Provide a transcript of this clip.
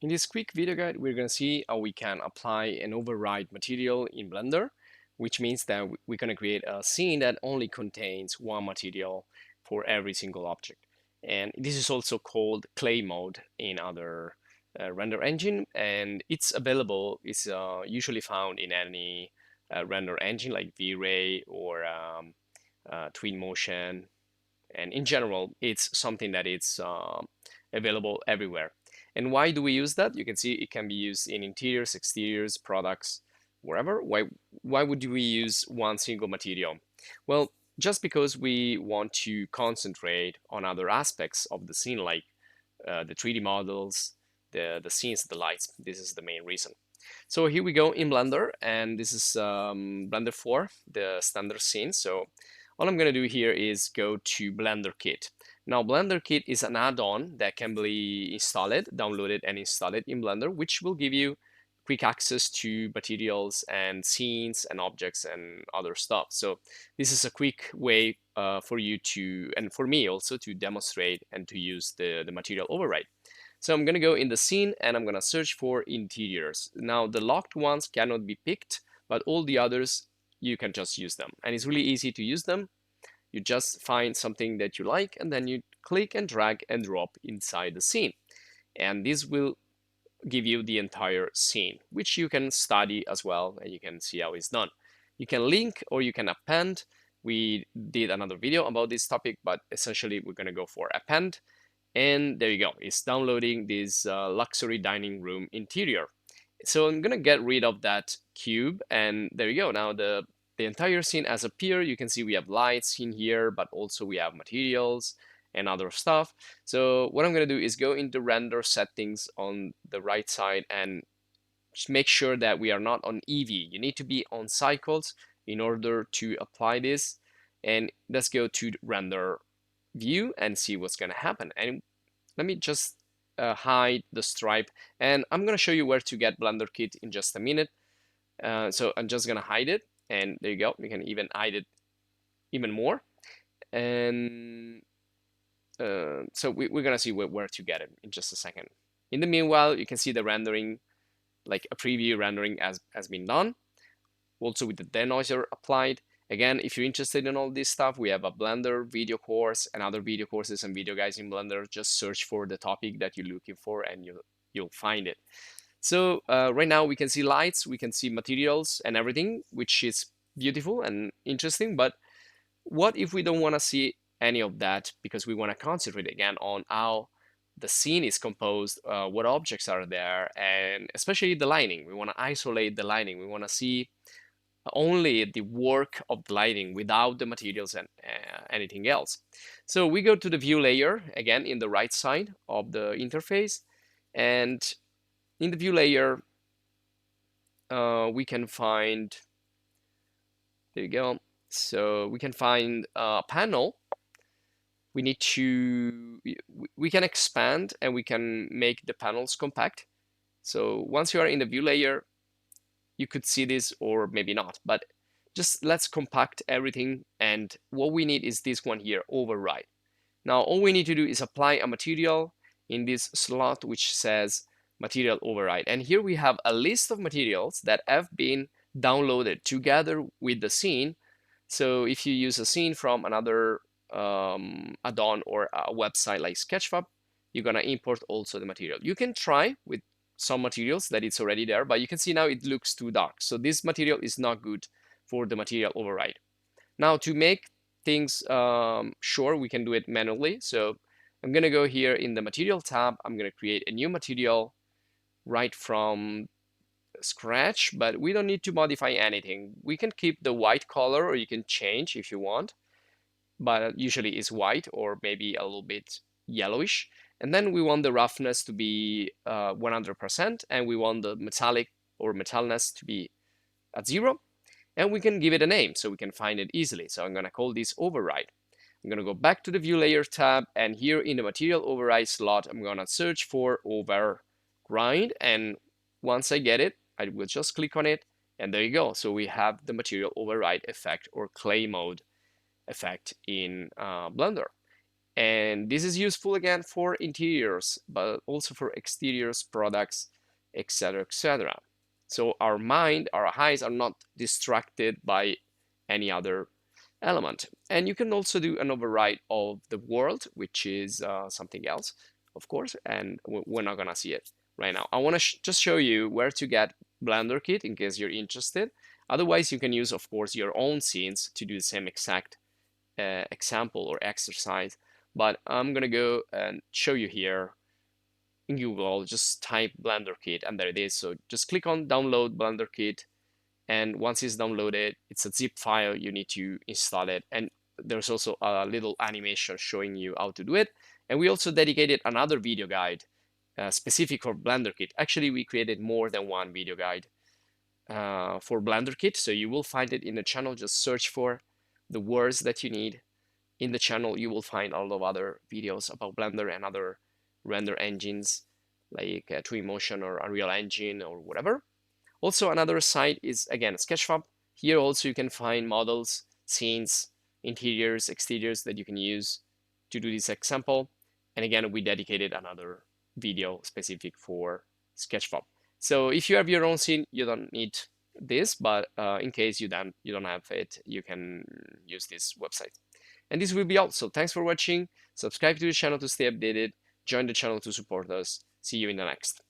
In this quick video guide, we're going to see how we can apply an override material in Blender, which means that we're going to create a scene that only contains one material for every single object. And this is also called clay mode in other render engine, and it's available, it's usually found in any render engine like V-Ray or Twinmotion, and in general, it's something that it's available everywhere. And why do we use that? You can see it can be used in interiors, exteriors, products, wherever. Why would we use one single material? Well, just because we want to concentrate on other aspects of the scene, like the 3D models, the scenes, the lights. This is the main reason. So here we go in Blender, and this is Blender 4, the standard scene. So all I'm going to do here is go to Blender Kit. Now, Blender Kit is an add-on that can be installed, downloaded, and installed in Blender, which will give you quick access to materials and scenes and objects and other stuff. So this is a quick way for you to, and for me also, to demonstrate and to use the material override. So I'm going to go in the scene and I'm going to search for interiors. Now the locked ones cannot be picked, but all the others, you can just use them. And it's really easy to use them. You just find something that you like and then you click and drag and drop inside the scene. And this will give you the entire scene, which you can study as well and you can see how it's done. You can link or you can append. We did another video about this topic, but essentially we're going to go for append. And there you go, it's downloading this luxury dining room interior. So I'm gonna get rid of that cube, and there you go. Now the entire scene has appeared. You can see we have lights in here, but also we have materials and other stuff. So what I'm gonna do is go into render settings on the right side and just make sure that we are not on Eevee. You need to be on cycles in order to apply this. And let's go to render view and see what's going to happen. And let me just hide the stripe, and I'm going to show you where to get Blender Kit in just a minute. So I'm just going to hide it, and there you go. We can even hide it even more. And so we're going to see where to get it in just a second. In the meanwhile, you can see the rendering, like a preview rendering has been done, also with the denoiser applied. Again, if you're interested in all this stuff, we have a Blender video course and other video courses and video guides in Blender. Just search for the topic that you're looking for and you'll find it. So right now we can see lights, we can see materials and everything, which is beautiful and interesting. But what if we don't want to see any of that because we want to concentrate again on how the scene is composed, what objects are there, and especially the lighting. We want to isolate the lighting. We want to see only the work of the lighting without the materials and anything else. So we go to the view layer again in the right side of the interface, and in the view layer we can find, there you go, so we can find a panel. We need to, we can expand and we can make the panels compact. So once you are in the view layer, you could see this or maybe not, but just let's compact everything. And what we need is this one here, override. Now, all we need to do is apply a material in this slot, which says material override. And here we have a list of materials that have been downloaded together with the scene. So if you use a scene from another add-on or a website like Sketchfab, you're gonna import also the material. You can try with some materials that it's already there, but you can see now it looks too dark. So this material is not good for the material override. Now to make things sure, we can do it manually. So I'm gonna go here in the material tab. I'm gonna create a new material right from scratch, but we don't need to modify anything. We can keep the white color, or you can change if you want, but usually it's white or maybe a little bit yellowish. And then we want the roughness to be 100%, and we want the metallic or metalness to be at 0. And we can give it a name so we can find it easily. So I'm going to call this override. I'm going to go back to the view layer tab, and here in the material override slot, I'm going to search for override. And once I get it, I will just click on it, and there you go. So we have the material override effect or clay mode effect in Blender. And this is useful again for interiors, but also for exteriors, products, etc., etc. So our mind, our eyes are not distracted by any other element. And you can also do an override of the world, which is something else, of course, and we're not gonna see it right now. I want to just show you where to get Blender Kit in case you're interested. Otherwise, you can use, of course, your own scenes to do the same exact example or exercise. But I'm gonna go and show you here in Google. Just type Blender Kit, and there it is. So just click on download Blender Kit, and once it's downloaded, it's a zip file. You need to install it, and there's also a little animation showing you how to do it. And we also dedicated another video guide specific for Blender Kit. Actually, we created more than one video guide for Blender Kit, so you will find it in the channel. Just search for the words that you need. In the channel, you will find all of other videos about Blender and other render engines like Twinmotion or Unreal Engine or whatever. Also, another site is, again, Sketchfab. Here also you can find models, scenes, interiors, exteriors that you can use to do this example. And again, we dedicated another video specific for Sketchfab. So if you have your own scene, you don't need this, but in case you don't have it, you can use this website. And this will be all. So thanks for watching. Subscribe to the channel to stay updated. Join the channel to support us. See you in the next.